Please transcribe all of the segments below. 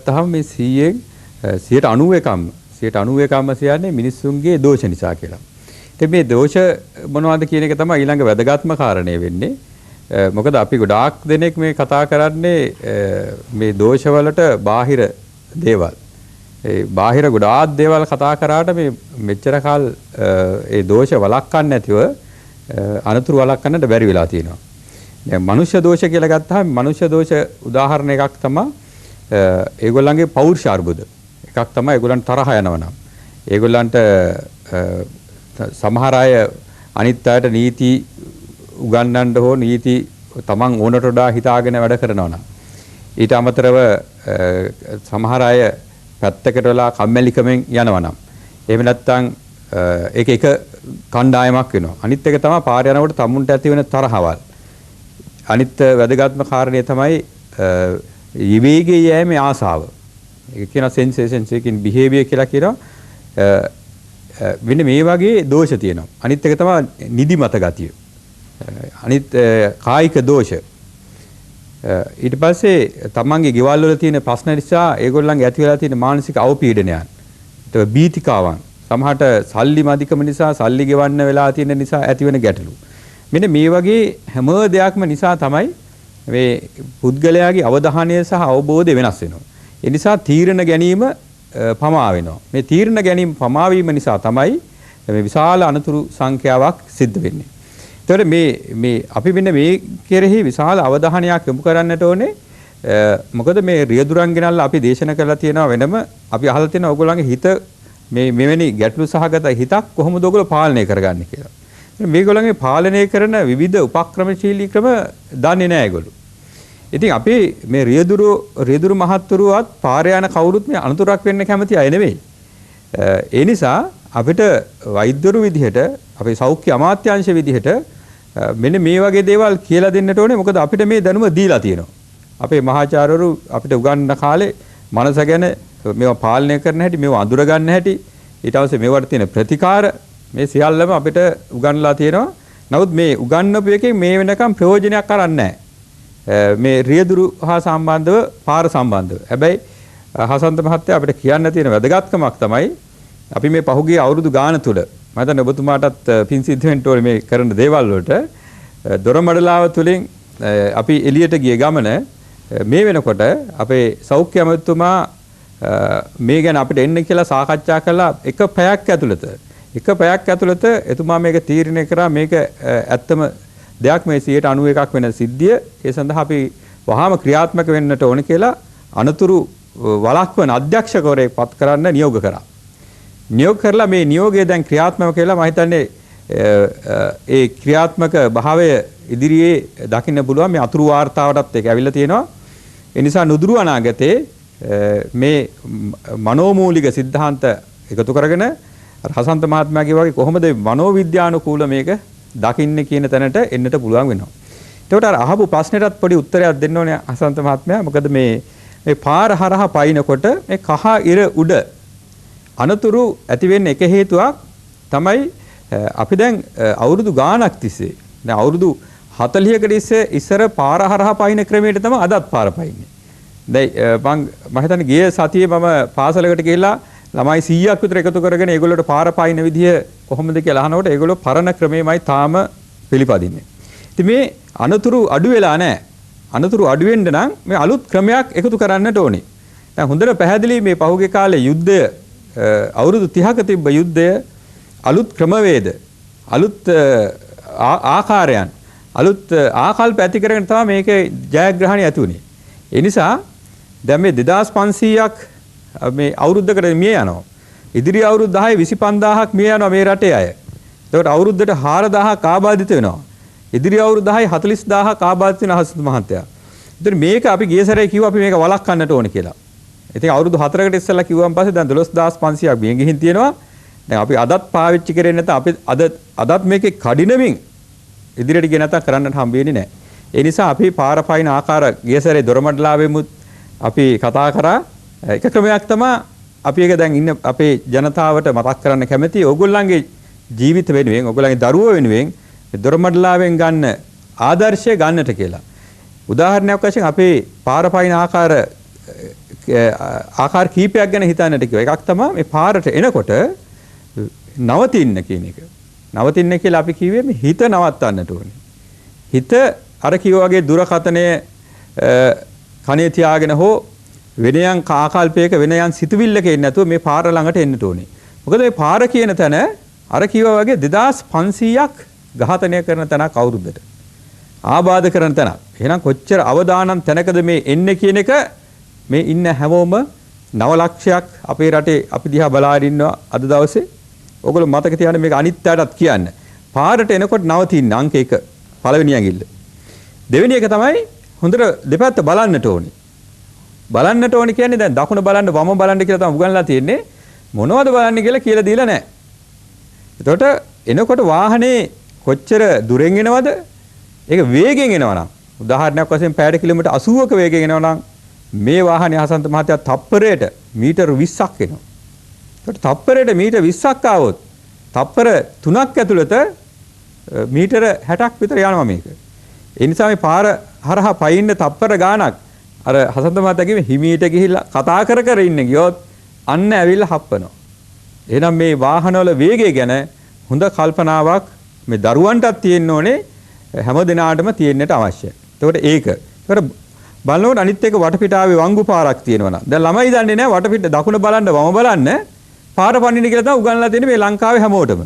ගත්තාම මේ 91%ම කියන්නේ මිනිස්සුන්ගේ දෝෂ නිසා කියලා. ඉතින් මේ දෝෂ මොනවද කියන එක තමයි ඊළඟ වැදගත්ම කාරණේ වෙන්නේ. මොකද අපි ගොඩාක් දෙනෙක් මේ කතා කරන්නේ මේ දෝෂවලට බාහිර දේවල්. ඒ බාහිර ගොඩාක් දේවල් කතා කරාට මේ මෙච්චර කාල ඒ දෝෂ වළක්වන්න නැතිව අනතුරු වළක්වන්නට බැරි වෙලා තියෙනවා. දැන් මනුෂ්‍ය දෝෂ කියලා ගත්තාම මනුෂ්‍ය දෝෂ උදාහරණ එකක් තමයි ඒගොල්ලන්ගේ පෞරුෂ අර්බුද. එකක් තමයි ඒගොල්ලන්ට තරහ යනවනම්. ඒගොල්ලන්ට සමහර අය අනිත් අයට නීති උගන්වන්න හෝ නීති තමන් ඕනට වඩා හිතාගෙන වැඩ කරනවා නම් ඊට අමතරව සමහර අය පැත්තකට වෙලා කම්මැලිකමෙන් යනවා නම් එහෙම නැත්නම් ඒක එක කණ්ඩායමක් වෙනවා. අනිත් එක තමයි පාර යනකොට තමුන්ට ඇති වෙන තරහවල්. අනිත් වැදගත්ම කාරණේ තමයි විවේකයේ යෑමේ ආසාව. ඒක කියන සෙන්සේෂන් එකකින් බිහේවියර් කියලා කියනවා. වෙන මේ වගේ දෝෂ තියෙනවා. අනිත් එක තමයි නිදිමත ගතිය. අනිත් කායික දෝෂ. ඊට පස්සේ තමන්ගේ ගෙවල් වල තියෙන ප්‍රශ්න නිසා ඒගොල්ලන්ගේ ඇති වෙලා තියෙන මානසික අවපීඩනයන්. ඊට බීතිකාවන්. සමහරට සල්ලි මදිකම නිසා සල්ලි ගෙවන්න වෙලා තියෙන නිසා ඇති වෙන ගැටලු. මෙන්න මේ වගේ හැම දෙයක්ම නිසා තමයි මේ පුද්ගලයාගේ අවධානය සහ අවබෝධය වෙනස් වෙනවා. ඒ නිසා තීරණ ගැනීම පමා වෙනවා. මේ තීරණ ගැනීම පමා වීම නිසා තමයි මේ විශාල අනතුරු සංඛ්‍යාවක් සිද්ධ වෙන්නේ. ඒතකොට මේ අපි මෙන්න මේ කෙරෙහි විශාල අවධානයක් යොමු කරන්නට ඕනේ. මොකද මේ රියදුරන් ගෙනල්ලා අපි දේශනා කරලා තියෙනවා වෙනම අපි අහලා තියෙනවා ඔයගොල්ලන්ගේ හිත මේ මෙවැනි ගැටලු සහගත හිතක් කොහොමද ඔයගොල්ලෝ පාලනය කරගන්නේ කියලා. මේගොල්ලන්ගේ පාලනය කරන විවිධ උපක්‍රමශීලී ක්‍රම දන්නේ නැහැ ඒගොල්ලෝ. ඉතින් අපි මේ රියදුරු මහත්තුරුවත් පාර යන කවුරුත් මේ අනතුරක් වෙන්න කැමති අය නෙවෙයි. ඒ නිසා අපිට වෛද්‍යවරු විදිහට අපේ සෞඛ්‍ය අමාත්‍යාංශ විදිහට මෙන්න මේ වගේ දේවල් කියලා දෙන්නට ඕනේ. මොකද අපිට මේ දැනුම දීලා තියෙනවා. අපේ මහාචාර්යවරු අපිට උගන්වන කාලේ මනස ගැන මේවා පාලනය කරන හැටි, මේවා අඳුර ගන්න හැටි, ඊට පස්සේ මේවට තියෙන ප්‍රතිකාර මේ සියල්ලම අපිට උගන්වලා තියෙනවා. නමුත් මේ උගන්වපු එකෙන් මේ වෙනකම් ප්‍රයෝජනයක් අරන් නැහැ. මේ රියදුරු හා සම්බන්ධව පාර සම්බන්ධව. හැබැයි හසන්ත මහත්තයා අපිට කියන්න තියෙන වැදගත්කමක් තමයි අපි මේ පහුගිය අවුරුදු ගාන තුල මම හිතන්නේ ඔබතුමාටත් පින් සිද්ධ වෙන්න ඕනේ මේ කරන දේවල් වලට දොරමඩලාව තුලින් අපි එළියට ගිය ගමන මේ වෙනකොට අපේ සෞඛ්‍ය අමාත්‍යතුමා මේ ගැන අපිට එන්න කියලා සාකච්ඡා කළා එක පැයක් ඇතුළත එතුමා මේක තීරණය කරා මේක ඇත්තම දෙයක් මේ 91% වෙන සිද්ධිය. ඒ සඳහා අපි වහාම ක්‍රියාත්මක වෙන්නට ඕන කියලා අනතුරු වළක්වන අධ්‍යක්ෂකවරයෙක් පත් කරන්න නියෝග කරා. නියෝග කරලා මේ නියෝගය දැන් ක්‍රියාත්මක කියලා මම හිතන්නේ ඒ ක්‍රියාත්මක භාවය ඉදිරියේ දකින්න පුළුවන්. මේ අතුරු වාර්තාවටත් ඒක ඇවිල්ලා තියෙනවා. ඒ නිසා නුදුරු අනාගතේ මේ මනෝමූලික સિદ્ધාන්ත එකතු කරගෙන හසන්ත මහත්මයාගේ වගේ කොහොමද මනෝවිද්‍යානුකූල මේක දකින්නේ කියන තැනට එන්නට පුළුවන් වෙනවා. ඒකට අර අහපු ප්‍රශ්නෙටත් පොඩි උත්තරයක් දෙන්න ඕනේ හසන්ත මහත්මයා. මොකද මේ පාර හරහා පයින්නකොට මේ කහ ඉර උඩ අනතුරු ඇති වෙන්න එක හේතුවක් තමයි අපි දැන් අවුරුදු ගාණක් තිස්සේ දැන් අවුරුදු 40කට ඉස්සර පාර හරහා පයින්න ක්‍රමයට තමයි අදත් පාර පයින්නේ. දැන් මම හිතන්නේ ගිය සතියේ මම පාසලකට ගිහලා ළමයි 100ක් විතර එකතු කරගෙන ඒගොල්ලෝට පාර පයින්න විදිය කොහොමද කියලා අහනකොට ඒගොල්ලෝ පරණ ක්‍රමෙමයි තාම පිළිපදින්නේ. ඉතින් මේ අනතුරු අඩු වෙලා නැහැ. අනතුරු අඩු වෙන්න නම් මේ අලුත් ක්‍රමයක් එකතු කරන්නට ඕනේ. දැන් හොඳට පැහැදිලි මේ පහුගිය කාලේ යුද්ධය අවුරුදු 30ක තිබ්බ යුද්ධය අලුත් ක්‍රමවේද අලුත් ආකාරයන් අලුත් ආකල්ප ඇති කරගෙන තමයි මේකේ ජයග්‍රහණය ඇති වුනේ. ඒ නිසා දැන් මේ 2500ක් මේ අවුරුද්දකට මිය යනවා. ඉදිරි අවුරුදු 10 25000ක් මිය යනවා මේ රටේ අය. ඒකට අවුරුද්දට 4000ක් ආබාධිත වෙනවා. ඉදිරි අවුරුදු 10 40000ක් ආබාධිත වෙන හසන්ත මහත්තයා. ඉතින් මේක අපි ගිය සැරේ කිව්වා අපි මේක වළක්වන්නට ඕනේ කියලා. ඉතින් අවුරුදු 4කට ඉස්සෙල්ලා කිව්වන් පස්සේ දැන් 12500ක් මිය ගිහින් තියෙනවා. දැන් අපි අදත් පාවිච්චි කරේ නැත්නම් අපි අදත් මේකේ කඩිනමින් ඉදිරියට ගිය නැත්නම් කරන්නට හම්බ වෙන්නේ නැහැ. ඒ නිසා අපි පාර පයින් ආකාර ගිය සැරේ දොරමඩලාවෙමුත් අපි කතා කරා. එක ක්‍රමයක් තමයි අපි ඒක දැන් ඉන්න අපේ ජනතාවට මතක් කරන්න කැමති. ඕගොල්ලන්ගේ ජීවිත වෙනුවෙන් ඕගොල්ලන්ගේ දරුවෝ වෙනුවෙන් දොරමඩලාවෙන් ගන්න ආදර්ශය ගන්නට කියලා. උදාහරණයක් වශයෙන් අපේ පාර පයින් ආකාර ආකාර කීපයක් ගැන හිතන්නට කිව්වා. එකක් තමයි මේ පාරට එනකොට නවතින්න කියන එක. නවතින්න කියලා අපි කිව්වේ මේ හිත නවත්තන්නට ඕනේ. හිත අර කිව්වා වගේ දුරකතනයේ කනේ තියාගෙන හෝ වෙනයන් ආකල්පයක වෙනයන් සිතුවිල්ලක එන්නේ නැතුව මේ පාර ළඟට එන්නට ඕනේ. මොකද මේ පාර කියන තැන අර කිව්වා වගේ 2500ක් ඝාතනය කරන තැනක් අවුරුද්දට. ආබාධ කරන තැනක්. එහෙනම් කොච්චර අවදානම් තැනකද මේ එන්නේ කියන එක මේ ඉන්න හැමෝම 9 ලක්ෂයක් අපේ රටේ අපි දිහා බලාගෙන ඉන්නවා අද දවසේ. ඔයගොල්ලෝ මතක තියාගන්න මේක අනිත් පැයටත් කියන්න. පාරට එනකොට නවතින්න අංක 1 පළවෙනි ඇඟිල්ල. දෙවෙනි එක තමයි හොඳට දෙපැත්ත බලන්නට ඕනේ. බලන්නට ඕනේ කියන්නේ දැන් දකුණ බලන්න වම බලන්න කියලා තමයි උගන්ලා තියෙන්නේ. මොනවද බලන්නේ කියලා දීලා නැහැ. එතකොට එනකොට වාහනේ කොච්චර දුරෙන් එනවද? ඒක වේගෙන් එනවා නම් උදාහරණයක් වශයෙන් පැයට කිලෝමීටර් 80ක වේගෙන් එනවා නම් මේ වාහනේ හසන්ත මහත්තයා තප්පරයට මීටර් 20ක් එනවා. ඒකට තප්පරයට මීටර් 20ක් ආවොත් තප්පර 3ක් ඇතුළත මීටර 60ක් විතර යනවා මේක. ඒ නිසා මේ පාර හරහා පයින්න තප්පර ගාණක් අර හසන්ත මහත්තයා කිව්වේ හිමීට ගිහිල්ලා කතා කර ඉන්න ගියොත් අන්න ඇවිල්ලා හප්පනවා. එහෙනම් මේ වාහනවල වේගය ගැන හොඳ කල්පනාවක් මේ දරුවන්ටත් තියෙන්න ඕනේ හැම දිනාටම තියෙන්නට අවශ්‍යයි. එතකොට ඒක. ඒකට බලනකොට අනිත් එක වටපිටාවේ වංගු පාරක් තියෙනවා නම් දැන් ළමයි දන්නේ නැහැ වටපිට දකුණ බලන්න වම බලන්න පාර පනින්න කියලා තමයි උගන්ලා තියෙන්නේ මේ ලංකාවේ හැමෝටම.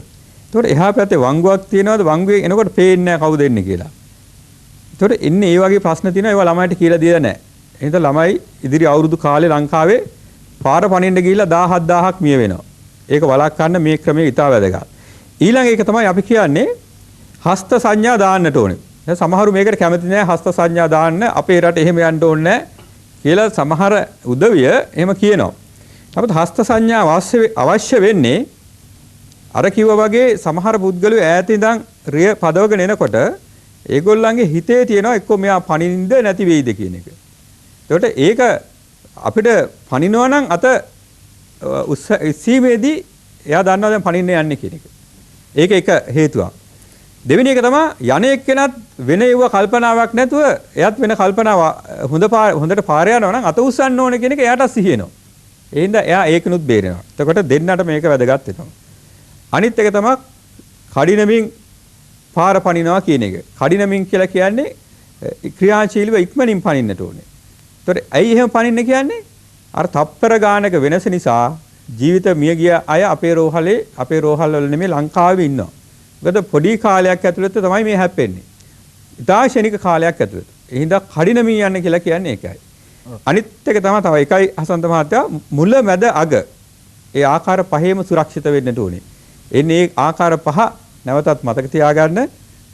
එතකොට එහා පැත්තේ වංගුවක් තියෙනවද වංගුවේ එනකොට පේන්නේ නැහැ කවුද එන්නේ කියලා. එතකොට එන්නේ මේ වගේ ප්‍රශ්න තියෙනවා ඒවා ළමයිට කියලා දෙලා නැහැ. එහෙනම් ළමයි ඉදිරි අවුරුදු කාලේ ලංකාවේ පාර පනින්න ගිහිල්ලා 17000ක් මිය වෙනවා. ඒක වළක්වන්න මේ ක්‍රමය ඉතාල වැදගත්. ඊළඟ එක තමයි අපි කියන්නේ හස්ත සංඥා දාන්නට ඕනේ. දැන් සමහරු මේකට කැමති නැහැ හස්ත සංඥා දාන්න අපේ රට එහෙම යන්න ඕනේ නැහැ කියලා සමහර උදවිය එහෙම කියනවා. නමුත් හස්ත සංඥා අවශ්‍ය වෙන්නේ අර කිව්වා වගේ සමහර පුද්ගලයෝ ඈත ඉඳන් රිය පදවගෙන එනකොට ඒගොල්ලන්ගේ හිතේ තියෙනවා එක්ක මෙයා පනින්ද නැති වෙයිද කියන එක. ඒකට ඒක අපිට පනිනවා නම් අත ඉස්සීමේදී එයා දන්නවා දැන් පනින්න යන්නේ කියන එක. ඒක එක හේතුවක්. දෙවෙනි එක තමයි යන්නේ එක්කෙනත් වෙන ඒව කල්පනාවක් නැතුව එයාත් වෙන කල්පනාව හොඳට පාර යනවා නම් අත උස්සන්න ඕනේ කියන එක එයාට සිහිනවා. ඒ හින්දා එයා ඒකනුත් බේරෙනවා. එතකොට දෙන්නට මේක වැදගත් වෙනවා. අනිත් එක තමයි කඩිනමින් පාර පනිනවා කියන එක. කඩිනමින් කියලා කියන්නේ ක්‍රියාශීලීව ඉක්මනින් පනින්නට ඕනේ. එතකොට ඇයි එහෙම පනින්න කියන්නේ? අර තප්පර ගානක වෙනස නිසා ජීවිත මිය ගිය අය අපේ රෝහල් වල නෙමෙයි ලංකාවේ ඉන්නවා. මොකද පොඩි කාලයක් ඇතුළත තමයි මේ හැප්පෙන්නේ. ඉතා ශනික කාලයක් ඇතුළත. ඒ හින්දා කඩිනමින් යන්න කියලා කියන්නේ ඒකයි. අනිත් එක තමයි තව එකයි හසන්ත මහත්තයා මුල මැද අග. ඒ ආකාර පහේම සුරක්ෂිත වෙන්නට ඕනේ. එන්නේ ඒ ආකාර පහ නැවතත් මතක තියාගන්න.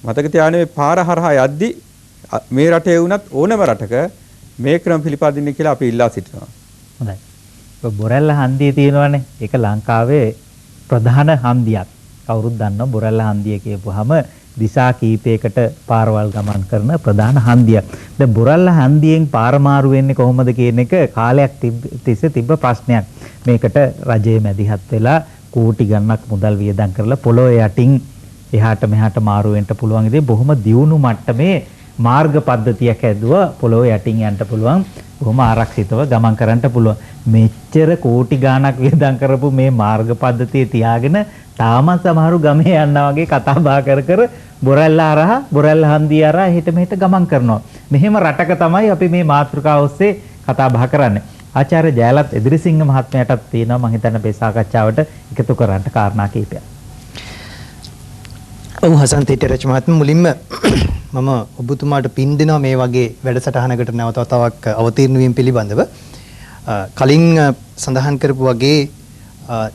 මතක තියාගෙන මේ පාර හරහා යද්දි මේ රටේ වුණත් ඕනම රටක මේ ක්‍රම පිළිපදින්න කියලා අපි ඉල්ලා සිටිනවා. හොඳයි. බොරැල්ල හන්දිය තියෙනවානේ. ඒක ලංකාවේ ප්‍රධාන හන්දියක්. කවුරුත් දන්නවා බොරැල්ල හන්දිය කියපුවාම දිසා කීපයකට පාරවල් ගමන් කරන ප්‍රධාන හන්දියක්. දැන් බොරැල්ල හන්දියෙන් පාර මාරු වෙන්නේ කොහොමද කියන එක කාලයක් තිස්සේ තිබ්බ ප්‍රශ්නයක්. මේකට රජයේ මැදිහත් වෙලා කෝටි ගණනක් මුදල් වියදම් කරලා පොළොව යටින් එහාට මෙහාට මාරු වෙන්න පුළුවන් ඉතින් බොහොම දියුණු මට්ටමේ මාර්ග පද්ධතියක් ඇදුවා පොළොව යටින් යන්න පුළුවන් බොහොම ආරක්ෂිතව ගමන් කරන්න පුළුවන් මෙච්චර කෝටි ගාණක් වියදම් කරපු මේ මාර්ග පද්ධතිය තියාගෙන තාමත් සමහරු ගමේ යනවා වගේ කතා බහ කර බොරැල්ල හන්දිය හරහා හිට මෙහෙට ගමන් කරනවා මෙහෙම රටක තමයි අපි මේ මාතෘකාව ඔස්සේ කතා බහ කරන්නේ ආචාර්ය ජයලත් එදිරිසිංහ මහත්මයාටත් තියෙනවා මම හිතන්නේ මේ සාකච්ඡාවට එකතු කරන්න කාරණා කීපයක්. ඔව් හසන්ත හිටිරච මහත්මයා මුලින්ම මම ඔබතුමාට පින් දෙනවා මේ වගේ වැඩසටහනකට නැවත වතාවක් අවතීර්ණ වීම පිළිබඳව. කලින් සඳහන් කරපු වගේ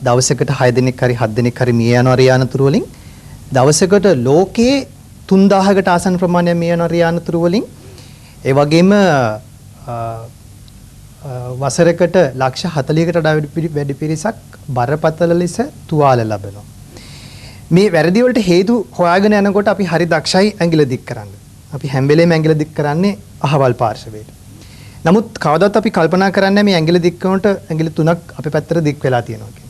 දවසකට 6 දිනක් හරි 7 දිනක් හරි මිය යන රියානතුරු වලින් දවසකට ලෝකයේ 3000කට ආසන්න ප්‍රමාණයක් මිය යන රියානතුරු වලින් ඒ වගේම වසරකට ලක්ෂ 40කට වඩා වැඩි පිරිසක් බරපතල ලෙස තුවාල ලබනවා. මේ වැරදි වලට හේතු හොයාගෙන යනකොට අපි හරි දක්ෂයි ඇඟිලි දික් කරන්න. අපි හැම වෙලේම ඇඟිලි දික් කරන්නේ අහවල් පාර්ශවයට. නමුත් කවදාවත් අපි කල්පනා කරන්නේ මේ ඇඟිලි දික් කරනකොට ඇඟිලි 3ක් අපේ පැත්තට දික් වෙලා තියෙනවා කියන්නේ.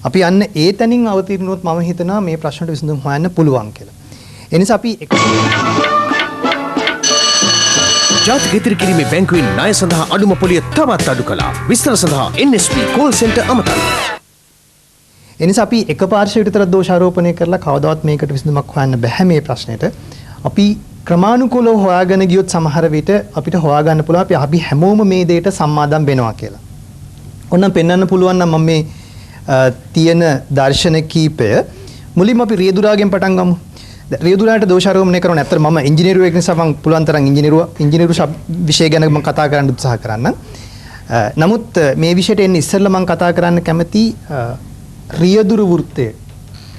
අපි යන්න ඒ තැනින් අවතීර්ණුවොත් මම හිතනවා මේ ප්‍රශ්නට විසඳුම් හොයන්න පුළුවන් කියලා. ඒ නිසා අපි ජාතික ඉදිරි කිරීමේ බැංකුවෙන් ණය සඳහා අඩුම පොලිය තවත් අඩු කළා. විස්තර සඳහා NSB කෝල් සෙන්ටර් අමතන්න. එනිසා අපි එක පාර්ශ්වයකට විතර දෝෂාරෝපණය කරලා කවදාවත් මේකට විසඳුමක් හොයන්න බෑ මේ ප්‍රශ්නෙට. අපි ක්‍රමානුකූලව හොයාගෙන ගියොත් සමහර විට අපිට හොයාගන්න පුළුවන් අපි හැමෝම මේ දෙයට සම්මාදම් වෙනවා කියලා. ඔන්න පෙන්වන්න පුළුවන් නම් මම මේ තියෙන දර්ශන කීපය මුලින්ම අපි රියදුරාගෙන් පටන් ගමු. රියදුරාට දෝෂාරෝපණය කරන ඇත්තට මම ඉංජිනේරුවෙක් නිසා මම පුළුවන් තරම් ඉංජිනේරු විෂය ගැන මම කතා කරන්න උත්සාහ කරන්නම්. නමුත් මේ විෂයට එන්න ඉස්සෙල්ලා මම කතා කරන්න කැමති රියදුරු වෘත්තය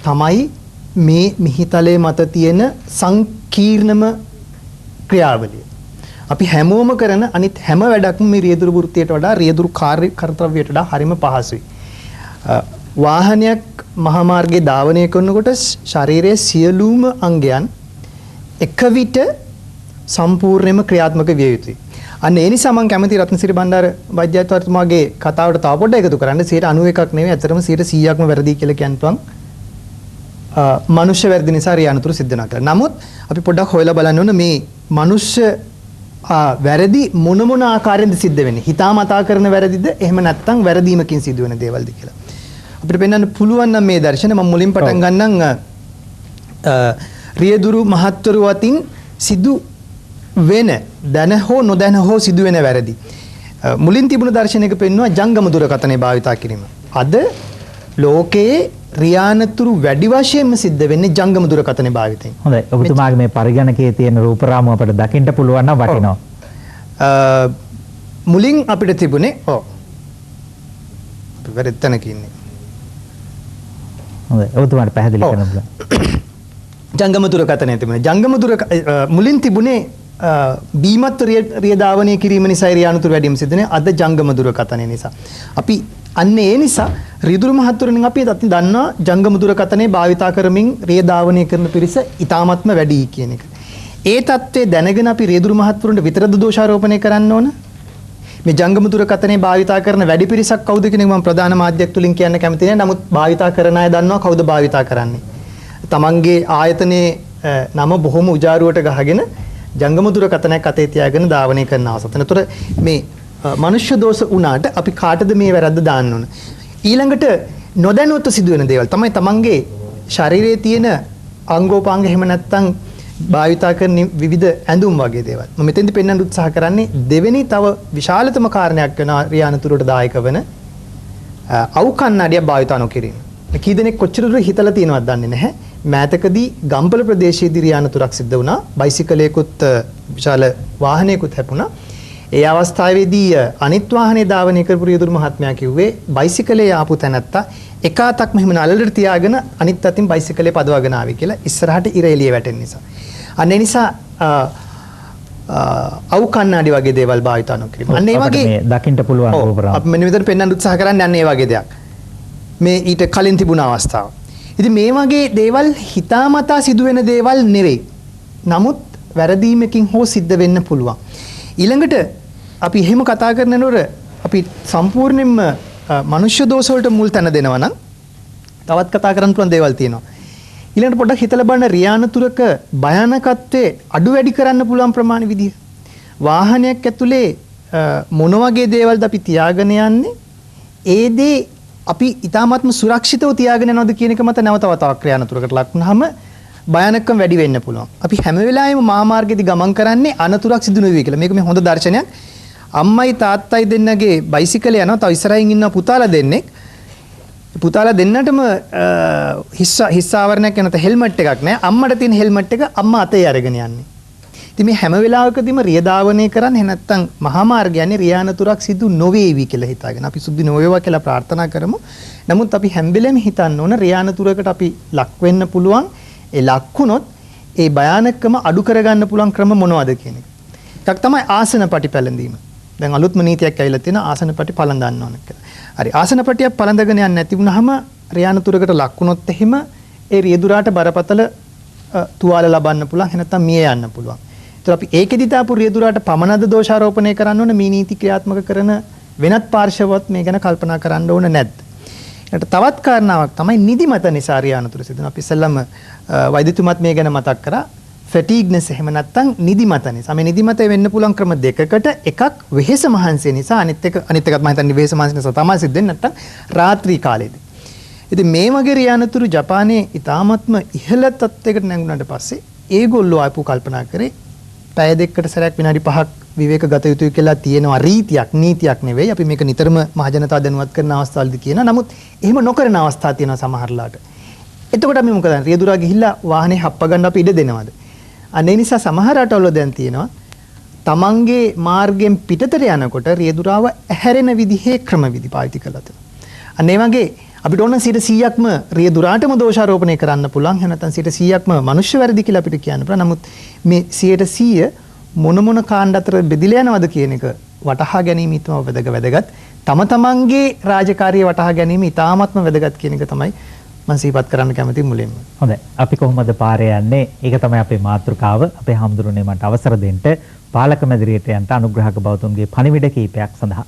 තමයි මේ මිහිතලයේ මත තියෙන සංකීර්ණම ක්‍රියාවලිය. අපි හැමෝම කරන අනිත් හැම වැඩක්ම මේ රියදුරු වෘත්තයට වඩා රියදුරු කාර්යකර්තව්‍යයට වඩා හරිම පහසුයි. වාහනයක් මහා මාර්ගයේ ධාවනය කරනකොට ශරීරයේ සියලුම අංගයන් එක විට සම්පූර්ණයෙන්ම ක්‍රියාත්මක විය යුතුයි. අන්න ඒ නිසා මම කැමති රත්නසිරි බණ්ඩාර වෛද්‍යවතුමාගේ කතාවට තව පොඩ්ඩක් එකතු කරන්න 91ක් නෙවෙයි අතරම 100%ක්ම වැරදි කියලා කියන්න පුළුවන්. මනුෂ්‍ය වැරදි නිසා රියානතුරු සිද්ධ වෙනවා කියලා. නමුත් අපි පොඩ්ඩක් හොයලා බලන්න ඕන මේ මනුෂ්‍ය වැරදි මොන ආකාරයෙන්ද සිද්ධ වෙන්නේ? හිතාමතා කරන වැරදිද? එහෙම නැත්නම් වැරදීමකින් සිදු වෙන දේවල්ද කියලා. අපිට පෙන්වන්න පුළුවන් නම් මේ දර්ශන මම මුලින් පටන් ගන්නම් රියදුරු මහත්වරු අතින් සිදු වෙන දැන හෝ නොදැන හෝ සිදු වෙන වැරදි. මුලින් තිබුණු දර්ශනයක පෙන්වනවා ජංගම දුරකථනය භාවිතා කිරීම. අද ලෝකයේ රියානතුරු වැඩි වශයෙන්ම සිද්ධ වෙන්නේ ජංගම දුරකථනය භාවිතයෙන්. හොඳයි. ඔබතුමාගේ මේ පරිගණකයේ තියෙන රූපරාමුව අපිට දකින්න පුළුවන් නම් වටිනවා. මුලින් අපිට තිබුණේ අපි වැරද්දනක ඉන්නේ. හොඳයි. ඔබතුමාට පැහැදිලි කරන්න පුළුවන්. ජංගම දුරකථනය තිබුණේ. ජංගම දුර මුලින් තිබුණේ බීමත් රියදාවනය කිරීම නිසා රියානතුරු වැඩිම සිදුනේ. අද ජංගම දුරකථනය නිසා. අපි අන්න ඒ නිසා රියදුරු මහත්වරුන් අපි දන්නවා ජංගම දුරකථනය භාවිතා කරමින් රියදාවනය කරන පිරිස ඉතාමත්ම වැඩි කියන එක. ඒ தත්ත්වය දැනගෙන අපි රියදුරු මහත්වරුන්ට විතරද දෝෂාරෝපණය කරන්න ඕන? මේ ජංගම දුරකථනය භාවිතා කරන වැඩි පිරිසක් කවුද කියන එක මම ප්‍රධාන මාධ්‍යයක් තුලින් කියන්න කැමති නැහැ. නමුත් භාවිතා කරන අය දන්නවා කවුද භාවිතා කරන්නේ. තමන්ගේ ආයතනයේ නම බොහොම උජාරුවට ගහගෙන ජංගම දුරකථනයක් අතේ තියාගෙන ධාවනය කරන අවසන්. ඒතර මේ මනුෂ්‍ය දෝෂ වුණාට අපි කාටද මේ වැරද්ද දාන්න ඕන? ඊළඟට නොදැනුවත්ව සිදුවෙන දේවල් තමයි තමන්ගේ ශරීරයේ තියෙන අංගෝපාංග එහෙම නැත්නම් භාවිතා කරන විවිධ ඇඳුම් වගේ දේවල්. මම මෙතෙන්දි පෙන්වන්න උත්සාහ කරන්නේ දෙවෙනි තව විශාලතම කාරණයක් වෙන රියානතුරට දායක වෙන අවු කන්නඩියක් භාවිතා නොකිරීම. කී දෙනෙක් කොච්චර දුර හිතලා තියෙනවද දන්නේ නැහැ. මෑතකදී ගම්පල ප්‍රදේශයේදී රියානතුරක් සිද්ධ වුණා. බයිසිකලයකුත් විශාල වාහනයකුත් හැපුණා. ඒ අවස්ථාවේදී අනිත් වාහනේ ධාවනය කරපු රියදුරු මහත්මයා කිව්වේ බයිසිකලේ ආපු තැනත්තා එක අතක් මෙහෙම නළලට තියාගෙන අනිත් අතින් බයිසිකලේ පදවගෙන ආවේ කියලා ඉස්සරහට ඉර එළිය වැටෙන නිසා. අන්න ඒ නිසා අවු කන්නඩි වගේ දේවල් භාවිතා නොකිරීම. අන්න ඒ වගේ මේ දකින්න පුළුවන් රූපරාම. අපි මෙන්න විතර පෙන්වන්න උත්සාහ කරන්නේ අන්න ඒ වගේ දෙයක්. මේ ඊට කලින් තිබුණ අවස්ථාව. ඉතින් මේ වගේ දේවල් හිතාමතා සිදුවෙන දේවල් නෙවෙයි. නමුත් වැරදීමකින් හෝ සිද්ධ වෙන්න පුළුවන්. ඊළඟට අපි එහෙම කතා කරනකොට අපි සම්පූර්ණයෙන්ම මනුෂ්‍ය දෝෂ වලට මුල් තැන දෙනවා නම් තවත් කතා කරන්න පුළුවන් දේවල් තියෙනවා. ඊළඟට පොඩ්ඩක් හිතලා බලන්න රියානතුරක භයානකත්වයේ අඩු වැඩි කරන්න පුළුවන් ප්‍රමාණ විදිය. වාහනයක් ඇතුලේ මොන වගේ දේවල්ද අපි තියාගෙන යන්නේ? ඒ දේ අපි ඊටාත්ම සුරක්ෂිතව තියාගෙන යනවද කියන එක මත නැවත වතාවක් රියානතුරකට ලක් වුනහම භයානකම් වැඩි වෙන්න පුළුවන්. අපි හැම වෙලාවෙම මහා මාර්ගයේදී ගමන් කරන්නේ අනතුරක් සිදු නොවී කියලා. මේක මේ හොඳ දර්ශනයක්. අම්මයි තාත්තයි දෙන්නගේ බයිසිකලේ යනවා. තව ඉස්සරහින් ඉන්න පුතාලා දෙන්නෙක්. පුතාලා දෙන්නටම හිස් ආවරණයක් නැත හෙල්මට් එකක් නැහැ. අම්මට තියෙන හෙල්මට් එක අම්මා අතේ අරගෙන යන්නේ. ඉතින් මේ හැම වෙලාවකදීම රියදාවනය කරන්නේ නැත්නම් මහා මාර්ගය යන්නේ රියානතුරක් සිදු නොවේවි කියලා හිතාගෙන. අපි සුද්ධි නොවේවා කියලා ප්‍රාර්ථනා කරමු. නමුත් අපි හැම වෙලෙම හිතන්න ඕන රියානතුරකට අපි ලක් වෙන්න පුළුවන්. ඒ ලක් වුණොත් ඒ භයානකම අඩු කරගන්න පුළුවන් ක්‍රම මොනවද කියන එක. එකක් තමයි ආසනපටි පැලඳීම. දැන් අලුත්ම නීතියක් ඇවිල්ලා තියෙනවා ආසනපටි පළඳන්න ඕන කියලා. හරි ආසනපටියක් පළඳගෙන යන්නේ නැති වුනහම රියානතුරකට ලක් වුණොත් එහෙම ඒ රියදුරාට බරපතල තුවාල ලබන්න පුළුවන්. නැත්නම් මිය යන්න පුළුවන්. ඒතර අපි ඒකෙදි තාපු රියදුරාට පමණද දෝෂාරෝපණය කරන්න ඕන මේ නීති ක්‍රියාත්මක කරන වෙනත් පාර්ශවවත් මේ ගැන කල්පනා කරන්න ඕන නැද්ද? ඊට තවත් කාරණාවක් තමයි නිදිමත නිසා රියානතුරු සිදුන. අපි ඉස්සෙල්ලම වෛද්‍යතුමත් මේ ගැන මතක් කරා. ෆැටිග්නස් එහෙම නැත්නම් නිදිමත නිසා. මේ නිදිමත වෙන්න පුළුවන් ක්‍රම දෙකකට එකක් වෙහෙස මහන්සිය නිසා අනිත් එකත් මම හිතන්නේ වෙහෙස මහන්සිය නිසා තමයි සිද්ධ වෙන්නේ නැත්නම් රාත්‍රී කාලයේදී. ඉතින් මේ වගේ රියානතුරු ජපානයේ ඉතාමත්ම ඉහළ තත්යකට නැංගුණාට පස්සේ ඒගොල්ලෝ ආපු කල්පනා කරේ පැය දෙකකට සැරයක් විනාඩි 5ක් විවේක ගත යුතුයි කියලා තියෙනවා රීතියක් නීතියක් නෙවෙයි. අපි මේක නිතරම මහජනතාව දැනුවත් කරන අවස්ථාවලදී කියනවා. නමුත් එහෙම නොකරන අවස්ථා තියෙනවා සමහරලාට. එතකොට අපි මොකද කරන්නේ? රියදුරා ගිහිල්ලා වාහනේ හප්ප ගන්න අපි ඉඩ දෙනවද? අනේ නිසා සමහර රටවල දැන් තියෙනවා තමන්ගේ මාර්ගයෙන් පිටතට යනකොට රියදුරාව ඇහැරෙන විදිහේ ක්‍රමවිදි පාවිච්චි කරලා තියෙනවා. අන්න ඒ වගේ අපිට ඕන 100%ක්ම රියදුරාටම දෝෂාරෝපණය කරන්න පුළුවන්. එහෙම නැත්නම් 100%ක්ම මනුෂ්‍ය වැරදි කියලා අපිට කියන්න පුළුවන්. නමුත් මේ 100% මොන කාණ්ඩ අතර බෙදිලා යනවද කියන එක වටහා ගැනීම ඉතාම වැදගත්. තම තමන්ගේ රාජකාරිය වටහා ගැනීම ඉතාමත්ම වැදගත් කියන එක තමයි මම සිහිපත් කරන්න කැමති මුලින්ම. හොඳයි. අපි කොහොමද පාරේ යන්නේ? ඒක තමයි අපේ මාතෘකාව. අපේ හැමදෙරුනේ මට අවසර දෙන්න පාලක මැදිරියට යන්න අනුග්‍රහක බෞතුන්ගේ පණිවිඩ කීපයක් සඳහා.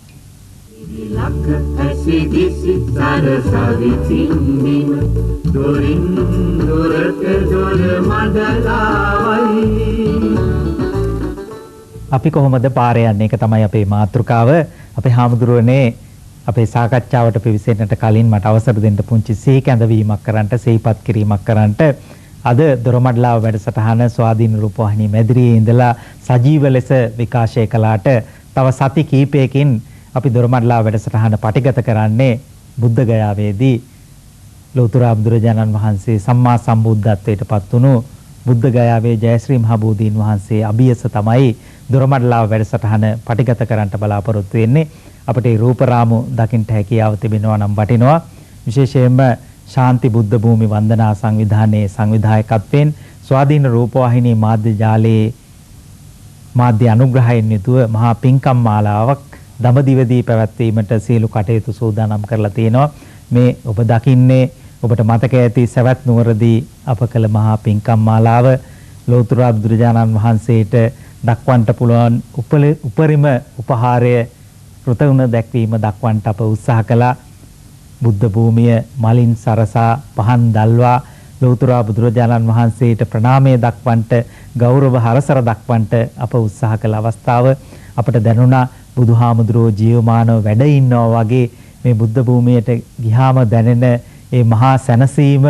ලක් ඇසි දිසි සරසවි සින්දිම දොරින් දොරට දොර මඩලාවයි. අපි කොහොමද පාරේ යන්නේ? ඒක තමයි අපේ මාතෘකාව. අපේ හැමදෙරුනේ අපේ සාකච්ඡාවට පිවිසෙන්නට කලින් මට අවසර දෙන්න පුංචි සිහි කැඳවීමක් කරන්නට සිහිපත් කිරීමක් කරන්නට අද දොරමඩලාව වැඩසටහන ස්වාධීන රූපවාහිනී මැදිරියේ ඉඳලා සජීව ලෙස විකාශය කළාට තව සති කිහිපයකින් අපි දොරමඩලාව වැඩසටහන පටිගත කරන්නේ බුද්ධ ගයාවේදී ලෝතර බුදුරජාණන් වහන්සේ සම්මා සම්බුද්ධත්වයට පත් වුණු බුද්ධ ගයාවේ ජයශ්‍රී මහ බෝධීන් වහන්සේ අභියස තමයි දොරමඩලාව වැඩසටහන පටිගත කරන්නට බලාපොරොත්තු වෙන්නේ. අපට ඒ රූප රාමු දකින්න හැකියාව තිබෙනවා නම් වටිනවා. විශේෂයෙන්ම ශාන්ති බුද්ධ භූමි වන්දනා සංවිධානයේ සංවිධායකත්වයෙන් ස්වාධීන රූපවාහිනී මාධ්‍ය ජාලයේ මාධ්‍ය අනුග්‍රහයෙන් යුතුව මහා පින්කම් මාලාවක් දඹදිවදී පැවැත්වීමට සියලු කටයුතු සූදානම් කරලා තියෙනවා. මේ ඔබ දකින්නේ ඔබට මතක ඇති සවැත් නුවරදී අප කළ මහා පින්කම් මාලාව ලෝතර බුදුරජාණන් වහන්සේට දක්වන්නට පුළුවන් උපරිම උපහාරය කෘතගුණ දැක්වීම දක්වන්නට අප උත්සාහ කළා. බුද්ධ භූමිය මලින් සරසා පහන් දල්වා ලෝතර බුදුරජාණන් වහන්සේට ප්‍රණාමය දක්වන්නට ගෞරව හරසර දක්වන්නට අප උත්සාහ කළ අවස්ථාව අපට දැනුණා බුදුහාමුදුරෝ ජීවමානව වැඩ ඉන්නවා වගේ මේ බුද්ධ භූමියට ගියාම දැනෙන ඒ මහා සැනසීම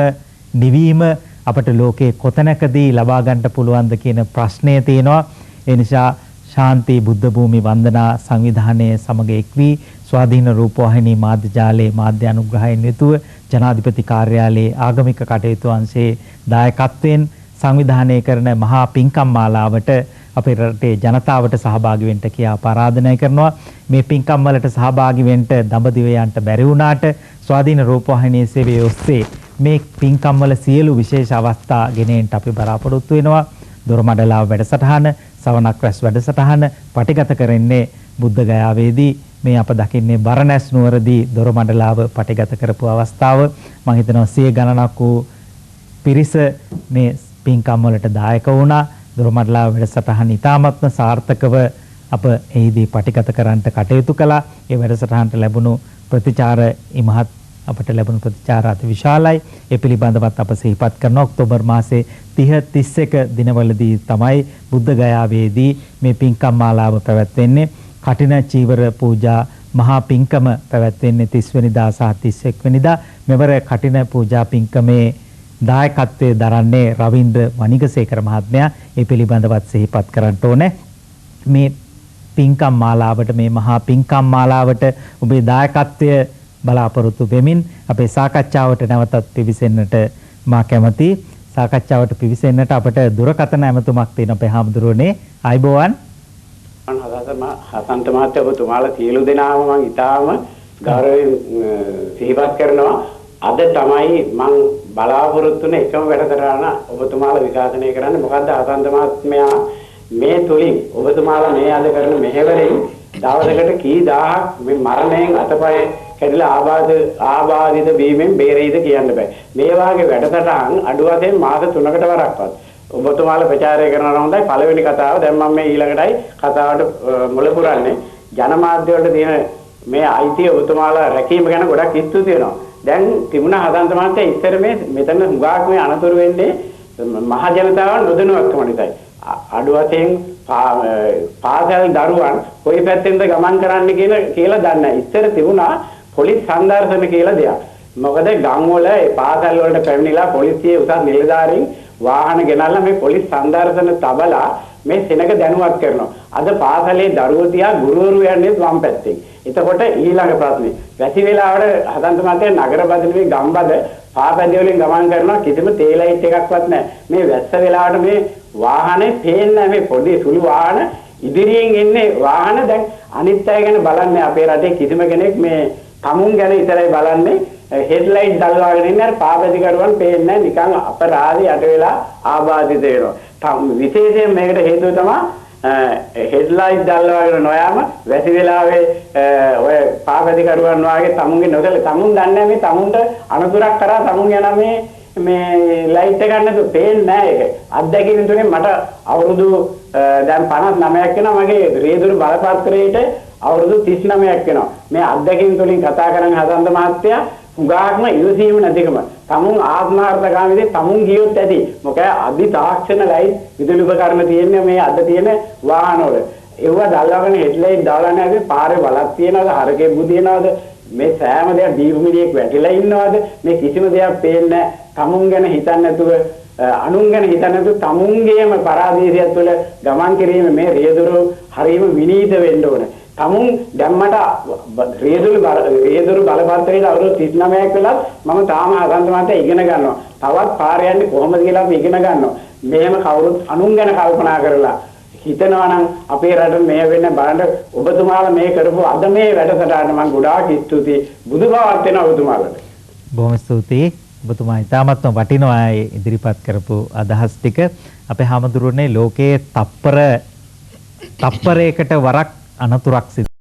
නිවීම අපට ලෝකේ කොතැනකදී ලබා ගන්නට පුළුවන්ද කියන ප්‍රශ්නය තියෙනවා. ඒ නිසා ශාන්ති බුද්ධ භූමි වන්දනා සංවිධානයේ සමග එක්වී ස්වාධීන රූපවාහිනී මාධ්‍ය ජාලයේ මාධ්‍ය අනුග්‍රහයෙන් යුතුව ජනාධිපති කාර්යාලයේ ආගමික කටයුතු අංශයේ දායකත්වයෙන් සංවිධානය කරන මහා පින්කම් මාලාවට අපේ රටේ ජනතාවට සහභාගී වෙන්න කියා ආරාධනා කරනවා. මේ පින්කම් වලට සහභාගී වෙන්න දඹදිව යන්න බැරි වුණාට ස්වාධීන රූපවාහිනී සේවයේ ඔස්සේ මේ පින්කම් වල සියලු විශේෂ අවස්ථා ගෙනෙන්න අපි බලාපොරොත්තු වෙනවා. දොරමඩලාව වැඩසටහන සවනක් රැස් වැඩසටහන පටිගත කරන්නේ බුද්ධ ගයාවේදී මේ අප දකින්නේ බරණැස් නුවරදී දොරමඩලාව පටිගත කරපු අවස්ථාව. මම හිතනවා 100 ගණනක් වූ පිරිස මේ පින්කම් වලට දායක වුණා. දොරමඩලාව වැඩසටහන ඉතාමත්ම සාර්ථකව අප එහිදී පටිගත කරන්නට කටයුතු කළා. ඒ වැඩසටහනට ලැබුණු ප්‍රතිචාර ඉමහත් අපට ලැබුණු ප්‍රතිචාර අති විශාලයි. ඒ පිළිබඳවත් අප සිහිපත් කරන ඔක්තෝබර් මාසේ 30 31 දිනවලදී තමයි බුද්ධ ගයාවේදී මේ පින්කම් මාලාව පැවැත්වෙන්නේ. කටින චීවර පූජා මහා පින්කම පැවැත්වෙන්නේ 30 වෙනිදා සහ 31 වෙනිදා. මෙවර කටින පූජා පින්කමේ දායකත්වයේ දරන්නේ රවින්ද්‍ර වනිගසේකර මහත්මයා. ඒ පිළිබඳවත් සිහිපත් කරන්න ඕනේ. මේ පින්කම් මාලාවට මේ මහා පින්කම් මාලාවට ඔබේ දායකත්වය බලාපොරොත්තු වෙමින් අපේ සාකච්ඡාවට නැවතත් පිවිසෙන්නට මා කැමැති. සාකච්ඡාවට පිවිසෙන්නට අපට දුරකථන ඇමතුමක් තියෙන අපේ හාමුදුරුවනේ. ආයිබෝවන්. හසන්ත මහත්තයා ඔබතුමාලා සියලු දෙනාම මම ඉතාම ගෞරවයෙන් සිහිපත් කරනවා. අද තමයි මම බලාපොරොත්තු වෙන එකම වැඩසටහන ඔබතුමාලා විකාශනය කරන්න. මොකද්ද හසන්ත මහත්මයා මේ තුලින් ඔබතුමාලා මේ අද කරන මෙහෙවරෙන් දවසකට කී දහහක් මේ මරණයෙන් අතපය කැඩිලා ආබාධිත වීමෙන් බේරෙයිද කියන්න බෑ. මේ වාගේ වැඩසටහන් අඩු වශයෙන් මාස 3කට වරක්වත් ඔබතුමාලා ප්‍රචාරය කරනවා හොඳයි. පළවෙනි කතාව දැන් මම මේ ඊළඟටයි කතාවට මුල පුරන්නේ. ජනමාධ්‍ය වලට තියෙන මේ අයිතිය ඔබතුමාලා රැකීම ගැන ගොඩක් ස්තුති වෙනවා. දැන් තිබුණා හදන්ත මහත්තයා ඉස්සර මෙතන හුඟක් මේ අනතුරු වෙන්නේ මහ ජනතාව නොදැනුවත්කම නිසායි. අඩු වශයෙන් පාසල් දරුවන් කොයි පැත්තෙන්ද ගමන් කරන්න කියලා දන්නේ නැහැ. ඉස්සර තිබුණා පොලිස් සංදර්ශන කියලා දෙයක්. මොකද ගම් වල පාසල් වලට පැමිණිලා පොලිසිය උසස් නිලධාරීන් වාහන ගෙනල්ලා මේ පොලිස් සංදර්ශන තබලා මේ සෙනඟ දැනුවත් කරනවා. අද පාසලේ දරුවෝ තියා ගුරුවරු යන්නේ වම් පැත්තෙන්. එතකොට ඊළඟ ප්‍රශ්නේ වැසි වෙලාවට හදන්ත මතේ නගර බදලුවේ ගම්බද පාපැදිය වලින් ගමන් කරනවා කිසිම තේ ලයිට් එකක්වත් නැහැ. මේ වැස්ස වෙලාවට මේ වාහනේ පේන්නේ මේ පොඩි සුළු වාහන ඉදිරියෙන් එන්නේ වාහන දැන් අනිත් අය ගැන බලන්නේ අපේ රටේ කිසිම කෙනෙක් මේ තමුන් ගැන විතරයි බලන්නේ. හෙඩ්ලයිට් දැල්වාගෙන ඉන්නේ අර පාපැදි කරුවන් පේන්නේ නිකන් අපරාධي යට වෙලා ආබාධිත වෙනවා. විශේෂයෙන් මේකට හේතුව තමයි හෙඩ්ලයිට් දැල්වාගෙන නොයාම වැසි වෙලාවේ ඔය පාපැදි කරුවන් වාගේ තමුන්ගේ නොදැල තමුන් දන්නේ මේ තමුන්ට අනතුරක් කරා තමුන් යන මේ ලයිට් එක ගන්නද පේන්නේ නැහැ ඒක. අත්දැකීම් තුනේ මට අවුරුදු දැන් 59ක් වෙනවා මගේ රේදුරු බලපත්‍රයේට අවුරුදු 39ක් වෙනවා. මේ අත්දැකීම් තුලින් කතා කරන හදන්ද මහත්තයා උගාක්ම ඉවසීම නැතිකම. තමුන් ආත්මාර්ථකාමීදී තමුන් ගියොත් ඇති. මොකද අදි තාක්ෂණ ලයිට් විදුලි උපකරණ තියෙන්නේ මේ අද තියෙන වාහනවල. ඒව දැල්ලාගෙන හෙඩ්ලයිට් දාලා නැහැ පාරේ බලක් තියනවාද හරකේ බුදිනවාද මේ සෑම දෙයක් දීපමිඩියක් වැටිලා ඉන්නවාද මේ කිසිම දෙයක් පේන්නේ තමුන් ගැන හිතන්නේ නැතුව අනුන් ගැන හිතන්නේ නැතුව තමුන්ගේම පරාදීසියක් තුළ ගමන් කිරීම මේ රියදුරු හරීම විනීත වෙන්න ඕනේ. තමුන් දැම්මට රේදුරු බලපත්‍රයේ අවුරුදු 39ක් වෙලත් මම තාම අසන්ත මහත්තයා ඉගෙන ගන්නවා. තවත් පාරේ යන්නේ කොහොමද කියලා අපි ඉගෙන ගන්නවා. මෙහෙම කවුරුත් අනුන් ගැන කල්පනා කරලා හිතනවා නම් අපේ රට මේ වෙන්න බලන්න ඔබතුමාලා මේ කරපු අද මේ වැඩසටහන මම ගොඩාක් ස්තුතියි. බුදුබවත් වෙනවා ඔබතුමාලට. බොහොම ස්තුතියි. ඔබතුමා ඉතාමත්ම වටිනවා ඉදිරිපත් කරපු අදහස් ටික. අපේ හැමදෙරුනේ ලෝකයේ තප්පරයකට වරක් අනතුරක් සිදු